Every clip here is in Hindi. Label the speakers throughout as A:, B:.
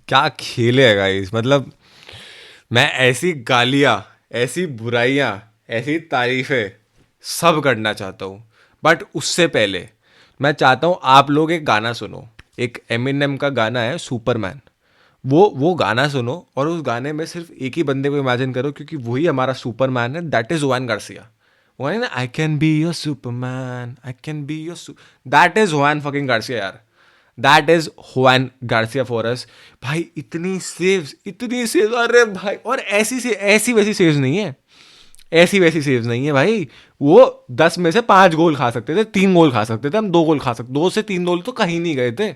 A: क्या खेले है गाइस, मतलब मैं ऐसी गालियाँ, ऐसी बुराइयाँ, ऐसी तारीफें सब करना चाहता हूँ। बट उससे पहले मैं चाहता हूँ आप लोग एक गाना सुनो। एक एमिनेम का गाना है सुपरमैन। वो गाना सुनो और उस गाने में सिर्फ एक ही बंदे को इमेजिन करो, क्योंकि वही हमारा सुपरमैन है, दैट इज जुआन गार्सिया। वो है ना, I can be your Superman, I can be your, that is जुआन फकिंग गार्सिया यार। That is Hwan Garcia for us. भाई इतनी सेव्स, इतनी सेव्स, अरे भाई, और ऐसी से ऐसी वैसी सेव्स नहीं है, ऐसी वैसी सेव्स नहीं है भाई। वो 10 में से 5 गोल खा सकते थे, 3 गोल खा सकते थे, हम 2 गोल खा सकते, 2 से 3 गोल तो कहीं नहीं गए थे।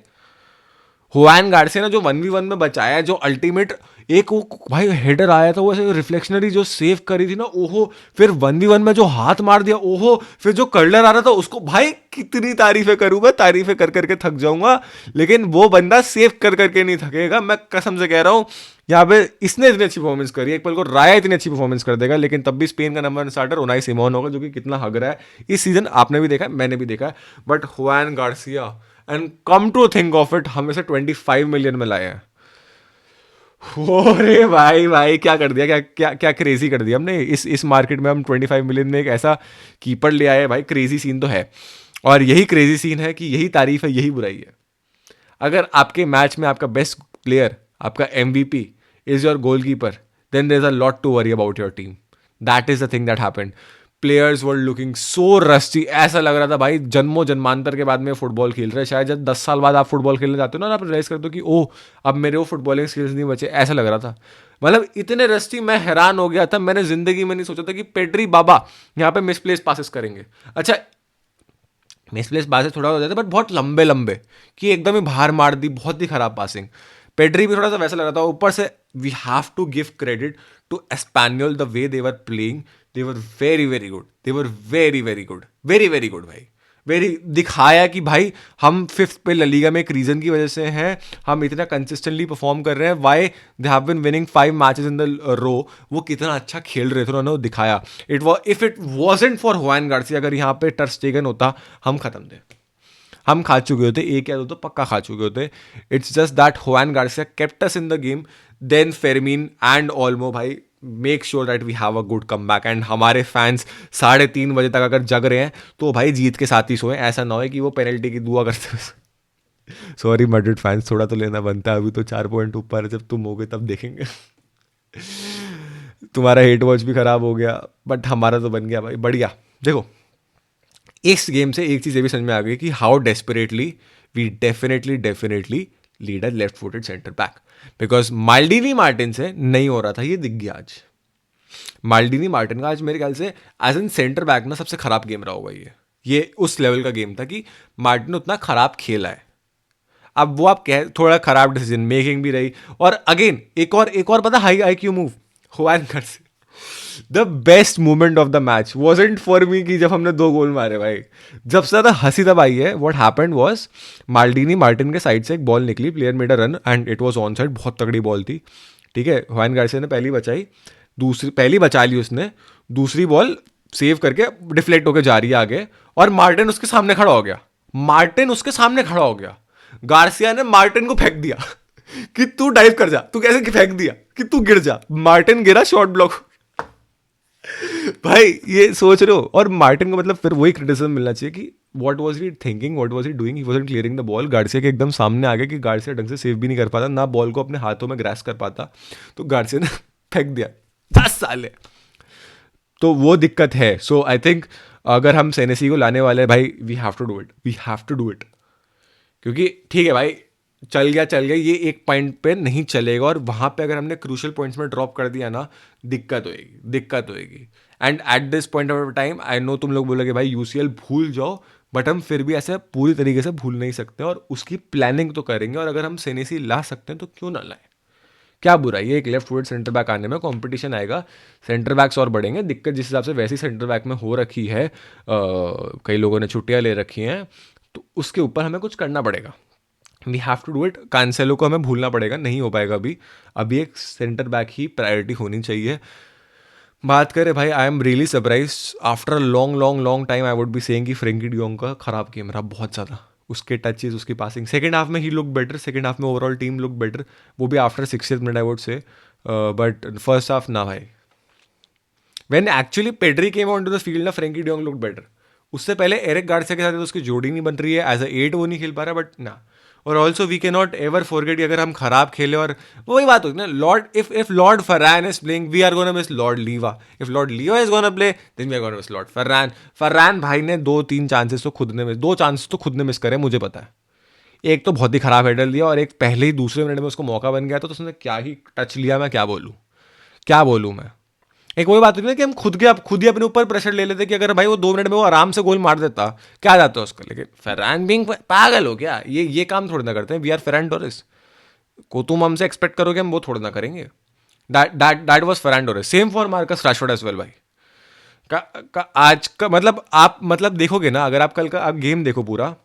A: हुआन गार्सिया ने जो 1v1 में बचाया, जो अल्टीमेट एक वो भाई हेडर आया था, वो ऐसे रिफ्लेक्शनरी जो सेव करी थी ना, ओहो। फिर 1v1 में जो हाथ मार दिया, ओहो। फिर जो कर्लर आ रहा था उसको, भाई कितनी तारीफें करूं मैं, तारीफें कर करके थक जाऊंगा। लेकिन वो बंदा सेव कर करके नहीं थकेगा, मैं कसम से कह रहा हूं। यहाँ पे इसने इतनी अच्छी परफॉर्मेंस करी, एक पल को राया इतनी अच्छी परफॉर्मेंस कर देगा, लेकिन तब भी स्पेन का नंबर 1 स्टार्टर उनाई सिमोन होगा, जो कि कितना हग रहा है इस सीजन। आपने भी देखा है, मैंने भी देखा है। But Juan Garcia, and come to think of it, हम इसे 25 मिलियन में लाए हैं। अरे भाई भाई, क्या कर दिया, क्या क्या क्या क्रेजी कर दिया हमने इस मार्केट में। हम 25 मिलियन में एक ऐसा कीपर ले आए भाई, क्रेजी सीन तो है। और यही क्रेजी सीन है कि यही तारीफ है, यही बुराई है। अगर आपके मैच में आपका बेस्ट प्लेयर, आपका MVP is your goalkeeper, then there is a lot to worry about your team. That is the thing that happened. Players were looking so rusty, ऐसा लग रहा था भाई जन्मों जन्मांतर के बाद में फुटबॉल खेल रहे हैं। शायद जब 10 साल बाद आप फुटबॉल खेलने जाते हो ना, आप रियलाइज करते हो कि ओह, अब मेरे वो फुटबॉलिंग स्किल्स नहीं बचे, ऐसा लग रहा था। मतलब इतने रस्टी, मैं हैरान हो गया था। मैंने जिंदगी में नहीं सोचा था कि पेड्री बाबा यहाँ पे मिसप्लेस पासेस करेंगे। अच्छा, मिसप्लेस पासेस थोड़ा हो जाता है, बट बहुत लंबे लंबे, कि एकदम ही बाहर मार दी, बहुत ही खराब पासिंग। पेड्री भी थोड़ा सा वैसा लग रहा था। ऊपर से we have to give credit to Espanyol, the way they were playing, they were very very good, they were very very good, very very good भाई। वेरी दिखाया कि भाई हम फिफ्थ पे ललीगा में एक रीजन की वजह से हैं। हम इतना कंसिस्टेंटली परफॉर्म कर रहे हैं, why they have been winning 5 matches in the row. वो कितना अच्छा खेल रहे थे, उन्होंने वो दिखाया। It was, if it wasn't for Juan Garcia, अगर यहाँ पे टर स्टेगन होता, हम खत्म थे, हम खा चुके होते, एक या दो तो पक्का खा चुके होते। It's just that Juan Garcia kept us in the game. Then Fermin and Olmo भाई make sure that we have a good comeback. And हमारे फैंस 3:30 बजे तक अगर जग रहे हैं तो भाई जीत के साथ ही सोए, ऐसा ना हो कि वो पेनल्टी की दुआ करते हुए। सॉरी मैड्रिड फैंस, थोड़ा तो लेना बनता है। अभी तो 4 पॉइंट ऊपर है, जब तुम होगे तब देखेंगे। तुम्हारा हेट वॉच भी खराब हो गया, बट हमारा तो बन गया भाई बढ़िया। देखो, इस गेम से एक चीज़ ये भी समझ में आ गई कि how desperately we definitely definitely lead a left footed centre back. Because Maldini Martin से नहीं हो रहा था, ये दिख गया आज। माल्डीनी मार्टिन का आज मेरे ख्याल से एज एन सेंटर बैक ना सबसे खराब गेम रहा होगा ये उस लेवल का गेम था कि मार्टिन उतना खराब खेला है। अब वो आप कह, थोड़ा खराब डिसीजन मेकिंग भी रही। और अगेन एक और पता, हाई IQ मूव हुआन कर से। The best moment of the match wasn't for me कि जब हमने 2 गोल मारे भाई। जब से ज्यादा हंसी तब आई है, वॉट हैपेंड वॉज, माल्डीनी मार्टिन के साइड से एक बॉल निकली, player made a run and it was on side, बहुत तगड़ी बॉल थी। ठीक है, हुआन गार्सिया ने पहली बचाई, दूसरी पहली बचा ली उसने, दूसरी बॉल सेव करके डिफ्लेक्ट होकर जा रही है आगे, और मार्टिन उसके सामने खड़ा हो गया। मार्टिन उसके सामने खड़ा हो गया, गार्सिया ने मार्टिन को फेंक दिया कि तू डाइव कर जा, तू कैसे फेंक दिया कि तू गिर जा। मार्टिन गिरा, शॉट ब्लॉक। भाई ये सोच रहे हो, और मार्टिन को मतलब फिर वही क्रिटिसिज्म मिलना चाहिए कि what was he thinking, what was he doing, he wasn't clearing the ball. Garcia के एकदम सामने आ गया कि गार्सिया ढंग से सेव भी नहीं कर पाता, ना बॉल को अपने हाथों में ग्रास कर पाता, तो गार्सिया ने फेंक दिया। 10 साल है, तो वो दिक्कत है। सो आई थिंक अगर हम सेनेसी को लाने वाले हैं भाई, we have to do it, we have to do it. क्योंकि ठीक है भाई, चल गया, ये एक पॉइंट पे नहीं चलेगा, और वहाँ पे अगर हमने क्रूशल पॉइंट्स में ड्रॉप कर दिया ना, दिक्कत होएगी, दिक्कत होएगी। And at this point of time I know तुम लोग बोलोगे भाई यूसीएल भूल जाओ, बट हम फिर भी ऐसे पूरी तरीके से भूल नहीं सकते, और उसकी प्लानिंग तो करेंगे। और अगर हम सेनेसी ला सकते हैं तो क्यों ना लाएं, क्या बुराई है। एक लेफ्ट फुटेड सेंटर बैक आने में कंपटीशन आएगा, सेंटर बैक्स और बढ़ेंगे। दिक्कत जिस हिसाब से वैसी सेंटर बैक में हो रखी है, कई लोगों ने छुट्टियां ले रखी हैं, तो उसके ऊपर हमें कुछ करना पड़ेगा। We have to do it. Cancelo को हमें भूलना पड़ेगा, नहीं हो पाएगा अभी। अभी एक सेंटर बैक ही प्रायोरिटी होनी चाहिए। बात करें भाई, I am really surprise after a long long long time, I would be saying कि फ्रेंकी डियोंग का खराब गेम रहा बहुत ज़्यादा। उसके टचेस, उसकी पासिंग, सेकंड हाफ में ही लुक बेटर, सेकंड हाफ में ओवरऑल टीम लुक बेटर, वो भी after 60th minute I would say, but first half ना भाई. When actually Pedri came on to the field ना, फ्रेंकी डियोंग लुक बेटर. उससे पहले एरिक गार्सिया के साथ तो उसकी जोड़ी नहीं बन रही है, एज अ 8 वो नहीं खेल पा रहा, बट ना. और also we can not ever forget कि अगर हम खराब खेले, और वही बात होती है ना, Lord if Lord Ferran is playing we are gonna miss Lord Lewa, if Lord Lewa is gonna play then we are gonna miss Lord Ferran. Ferran भाई ने 2-3 चांसेस तो खुद ने मिस, 2 चांसेस तो खुद ने मिस करे, मुझे पता है. एक तो बहुत ही खराब हेडर दिया, और एक पहले ही दूसरे मिनट में उसको मौका बन गया, तो उसने क्या ही टच लिया, मैं क्या बोलूँ, क्या बोलूँ मैं. एक वही बात होती है ना कि हम खुद ही अपने ऊपर प्रेशर ले लेते कि अगर भाई वो 2 मिनट में वो आराम से गोल मार देता, क्या जाता है उसका. लेकिन फरहान बिंग पागल हो क्या, ये काम थोड़ी ना करते हैं. वी आर फरहान टोरेस, को तुम हमसे एक्सपेक्ट करोगे हम वो थोड़ा ना करेंगे. That was Ferran Torres. Same for Marcus Rashford as well भाई. आज का मतलब आप मतलब देखोगे ना, अगर आप कल का आप गेम देखो पूरा,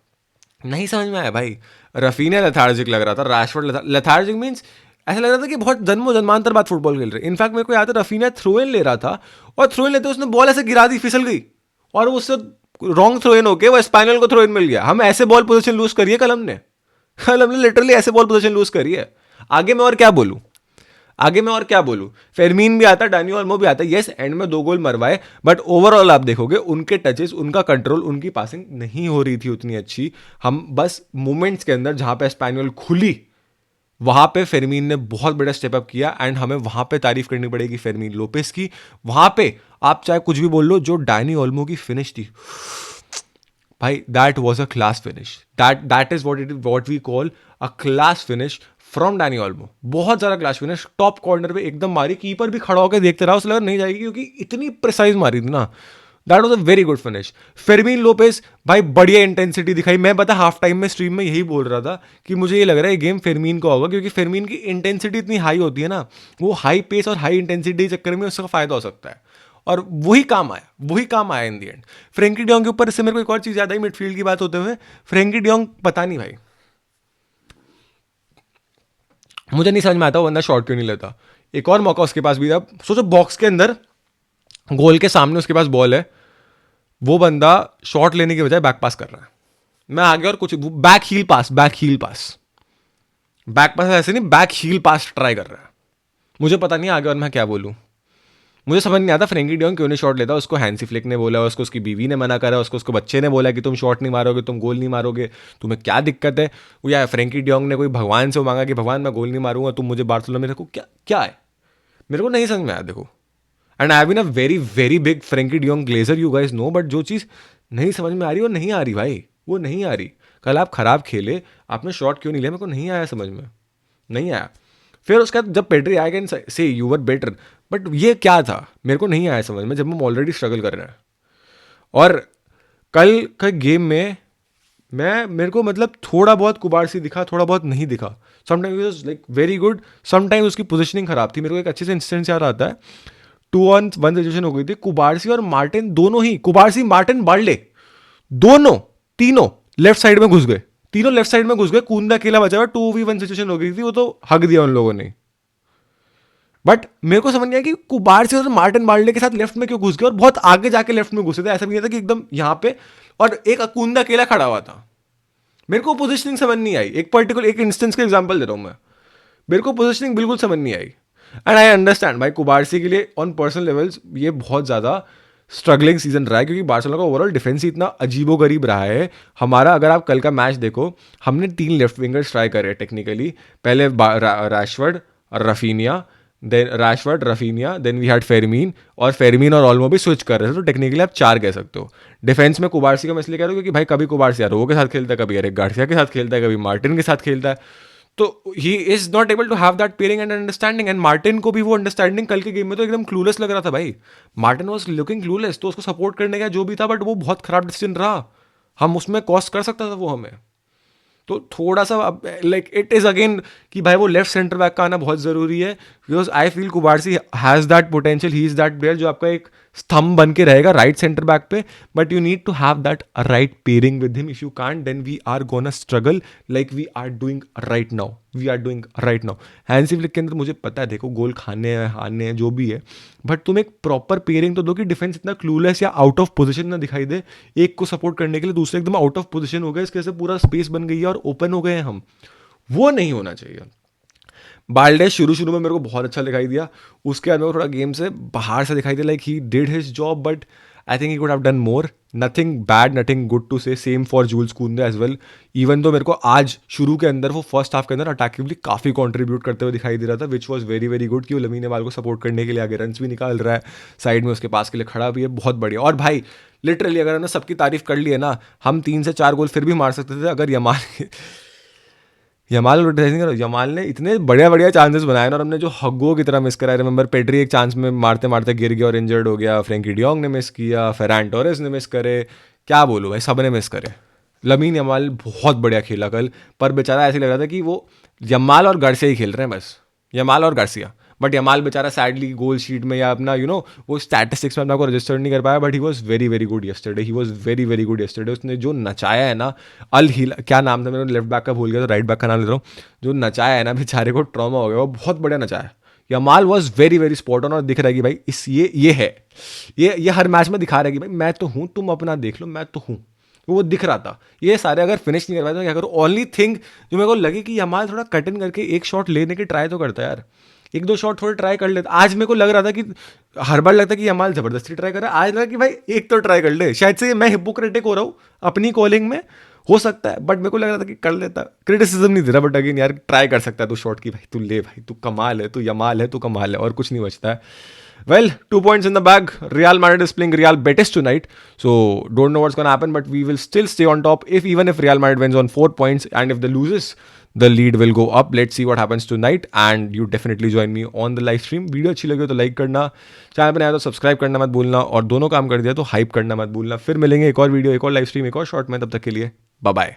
A: नहीं समझ में आया भाई. रफीना लेथार्जिक लग रहा था, राशफोर्ड लेथार्जिक मीन्स ऐसा लग रहा था कि बहुत जन्मांतर बाद फुटबॉल खेल रहे. इनफैक्ट मेरे को याद है रफीना थ्रो इन ले रहा था, और थ्रो इन लेते उसने बॉल ऐसे गिरा दी, फिसल गई, और उससे रॉन्ग थ्रो इन होके वो स्पाइनल को थ्रो इन मिल गया. हम ऐसे बॉल पोजीशन लूज करिए कल हमने लिटरली ऐसे बॉल पोजीशन लूज करी है. आगे मैं और क्या बोलूँ. फेरमीन भी आता, डानी ओल्मो भी आता, यस एंड में 2 गोल मरवाए, बट ओवरऑल आप देखोगे उनके टचेस, उनका कंट्रोल, उनकी पासिंग नहीं हो रही थी उतनी अच्छी. हम बस मोमेंट्स के अंदर जहां पे स्पैनियल खुली, वहां पे फेरमीन ने बहुत बड़ा स्टेप अप किया, एंड हमें वहां पे तारीफ करनी पड़ेगी फेरमीन लोपेस की. वहां पे आप चाहे कुछ भी बोल लो, जो डानी ओल्मो की फिनिश थी भाई, that was a class finish. That is what we call a class finish from Dani Olmo. बहुत ज़्यादा क्लास फिनिश, टॉप कॉर्नर पे एकदम मारी, कीपर भी खड़ा होकर देखते रहा, उसे लगा नहीं जाएगी, क्योंकि इतनी प्रिसाइज मारी थी ना. That was a very good finish. Fermin Lopez भाई बढ़िया इंटेंसिटी दिखाई. मैं पता हाफ टाइम में स्ट्रीम में यही बोल रहा था कि मुझे ये लग रहा है गेम फेरमीन का होगा, क्योंकि फेरमीन की इंटेंसिटी इतनी हाई होती है ना, वो हाई पेस और हाई इंटेंसिटी के चक्कर में उसका फायदा हो सकता है, और वही काम आया इन दी एंड. फ्रेंकी डियोंग के ऊपर इससे मेरे को एक और चीज़ याद आई मिडफील्ड की बात होते हुए. फ्रेंकी डियोंग पता नहीं भाई, मुझे नहीं समझ में आता वो बंदा शॉट क्यों नहीं लेता. एक और मौका उसके पास भी था, सोचो बॉक्स के अंदर गोल के सामने उसके पास बॉल है, वो बंदा शॉट लेने के बजाय बैक पास कर रहा है. मैं आगे और कुछ बैक हील पास ऐसे नहीं, बैक हील पास ट्राई कर रहा है. मुझे पता नहीं आगे और मैं क्या बोलूँ. मुझे समझ नहीं आता फ्रेंकी डियोंग क्यों नहीं शॉट लेता. उसको हैंसी फ्लिक ने बोला, उसको उसकी बीवी ने मना करा, उसको बच्चे ने बोला कि तुम शॉट नहीं मारोगे, तुम गोल नहीं मारोगे, तुम्हें क्या दिक्कत है. वो या फ्रेंकी डियोंग ने कोई भगवान से मांगा कि भगवान मैं गोल नहीं मारूंगा, तुम मुझे बार्सिलोना में रखो, क्या है, मेरे को नहीं समझ में आया. देखो, and I have been a very very big Frenkie de Jong glazer, you guys know, but जो चीज़ नहीं समझ में आ रही वो नहीं आ रही भाई, वो नहीं आ रही. कल आप खराब खेले, आपने शॉट क्यों नहीं लिया, मेरे को नहीं आया समझ में, नहीं आया. फिर उसके बाद जब पेड्री आया can say you were better, but ये क्या था मेरे को नहीं आया समझ में, जब हम ऑलरेडी स्ट्रगल कर रहे हैं. और कल का गेम में मेरे को मतलब थोड़ा बहुत कुबारसी दिखा, थोड़ा बहुत नहीं दिखा. Sometimes was like very good, sometimes उसकी पोजीशनिंग खराब थी. मेरे को एक अच्छे से इंसिडेंस याद आता है, 2-1 सिचुएशन हो गई थी, कुबारसी और मार्टिन दोनों ही, कुबारसी मार्टिन बार्ले दोनों तीनों लेफ्ट साइड में घुस गए, कूंदा अकेला बचा हुआ, 2v1 सिचुएशन हो गई थी, वो तो हक दिया उन लोगों ने. बट मेरे को समझ नहीं आया कि कुबारसी और मार्टिन बार्ले के साथ लेफ्ट में क्यों घुस गए, और बहुत आगे जाके लेफ्ट में घुसे थे. ऐसा भी नहीं था कि एकदम यहाँ पे, और एक अकूंदा अकेला खड़ा हुआ था. मेरे को पोजीशनिंग समझ नहीं आई. एक इंस्टेंस का एग्जांपल दे रहा हूं मैं, मेरे को पोजीशनिंग बिल्कुल समझ नहीं आई. एंड आई अंडरस्टैंड भाई, कुबारसी के लिए ऑन पर्सनल लेवल्स ये बहुत ज़्यादा स्ट्रगलिंग सीजन रहा है, क्योंकि बार्सिलोना का ओवरऑल डिफेंस ही इतना अजीबोगरीब रहा है हमारा. अगर आप कल का मैच देखो, हमने 3 लेफ्ट विंगर्स ट्राई करे टेक्निकली. पहले रैशवर्ड और रफीनिया, देन वी हैड फेरमीन, और फेरमीन और ऑल्मो भी स्विच कर रहे थे, तो टेक्निकली आप 4 कह सकते हो. डिफेंस में कुबारसी का मैं इसलिए कह रहा हूँ क्योंकि भाई कभी कुबारसी यारो के साथ खेलता है, कभी एरिक गार्सिया के साथ खेलता है, कभी मार्टिन के साथ खेलता है, तो he is not able to have that pairing and understanding. And Martin को भी वो अंडरस्टैंडिंग कल के गेम में तो एकदम क्लूलेस लग रहा था भाई. मार्टिन वॉज लुकिंग क्लूलेस, तो उसको सपोर्ट करने का जो भी था, बट वो बहुत खराब डिसीजन रहा. हम उसमें कॉस्ट कर सकता था वो हमें. तो थोड़ा सा लाइक इट इज अगेन कि भाई वो लेफ्ट सेंटर बैक का आना बहुत ज़रूरी है, because I feel Cubarsi has that potential, he is that player जो आपका एक स्तंभ बन के रहेगा राइट सेंटर बैक पे, but you need to have that right pairing with him. If you can't then we are gonna struggle like we are doing right now. Hansi Flick के अंदर मुझे पता है, देखो गोल खाने हैं हारने हैं जो भी है, बट तुम एक प्रॉपर पेयरिंग तो दो कि डिफेंस इतना क्लूलेस या आउट ऑफ पोजीशन ना दिखाई दे, एक को सपोर्ट करने के लिए दूसरे एकदम आउट ऑफ पोजीशन हो गए, इसके वजह से पूरा स्पेस बन गई है और ओपन हो गए हैं हम. वो नहीं होना चाहिए. बाल्डे शुरू में मेरे को बहुत अच्छा दिखाई दिया, उसके बाद मेरे को थोड़ा गेम से बाहर से दिखाई दिया, like he did his job, but I think he could have done more. Nothing bad, nothing good to say. Same for Jules Kounde as well. Even तो मेरे को आज शुरू के अंदर वो फर्स्ट हाफ के अंदर अटैकिवली काफ़ी कॉन्ट्रीब्यूट करते हुए दिखाई दे रहा था, which was very very good, कि वो लमीन यमाल को सपोर्ट करने के लिए आगे रन्स भी निकाल रहा है, साइड में उसके पास के लिए खड़ा भी है, बहुत बढ़िया. और भाई लिटरली अगर हमने सबकी तारीफ कर ली है ना, हम 3 से 4 गोल फिर भी मार सकते थे अगर यमाल ने इतने बढ़िया चांसेस बनाए ना, और हमने जो हग्गो की तरह मिस करा. रिमेंबर पेड्री एक चांस में मारते मारते गिर गया और इंजर्ड हो गया, फ्रेंकी डियोंग ने मिस किया, फेरान टोरेस ने मिस करे, क्या बोलूँ भाई, सब ने मिस करे. लमीन यमाल बहुत बढ़िया खेला कल, पर बेचारा ऐसे लग रहा था कि वो यमाल और गार्सिया ही खेल रहे हैं बस, यमाल और गार्सिया. बट यमाल बेचारा सैडली गोल शीट में या अपना वो स्टैटिस्टिक्स में अपना को रजिस्टर नहीं कर पाया, but he was very very good yesterday. He was very very good yesterday. उसने जो नचाया है ना, अल हिला क्या नाम था, मैंने लेफ्ट बैक का भूल गया, तो राइट बैक का नाम ले रहा हूँ, जो नचाया है ना बेचारे को ट्रॉमा हो गया, वो बहुत बढ़िया नचाया. Yamal was very very spot on, और दिख रहा है कि भाई ये है, ये हर मैच में दिखा रहा है कि भाई मैं तो हूँ, तुम अपना देख लो, मैं तो हूँ. वो दिख रहा था. ये सारे अगर फिनिश नहीं कर पाए तो क्या करूँ. ओनली थिंग जो मेरे को लगी कि यमाल थोड़ा कट इन करके एक शॉट लेने की ट्राई तो करता है यार, 1-2 शॉट थोड़े ट्राई कर लेता. आज मेरे को लग रहा था कि हर बार लगता है कि यमाल जबरदस्ती ट्राई कर रहा है, आज लगा कि भाई एक तो ट्राई कर ले. शायद से मैं हिपोक्रेटिक हो रहा हूँ अपनी कॉलिंग में, हो सकता है, बट मेरे को लग रहा था कि कर लेता. क्रिटिसिज्म नहीं दे रहा, बट अगेन यार ट्राई कर सकता है तू शॉट की, भाई तू ले, भाई तू कमाल है, तू यमाल है, तू कमाल है, और कुछ नहीं बचता है. Well, 2 points in the bag. Real Madrid is playing Real Betis tonight, so don't know what's going to happen, but we will still stay on top. Even if Real Madrid wins on 4 points, and if they loses, the lead will go up. Let's see what happens tonight, and you definitely join me on the live stream. Video अच्छी लगी तो लाइक करना, चैनल पर नया तो सब्सक्राइब करना मत भूलना, और दोनों काम कर दिया तो हाइप करना मत भूलना. फिर मिलेंगे एक और वीडियो, एक और लाइव स्ट्रीम, एक और शॉर्ट में. तब तक के लिए बाय बाय.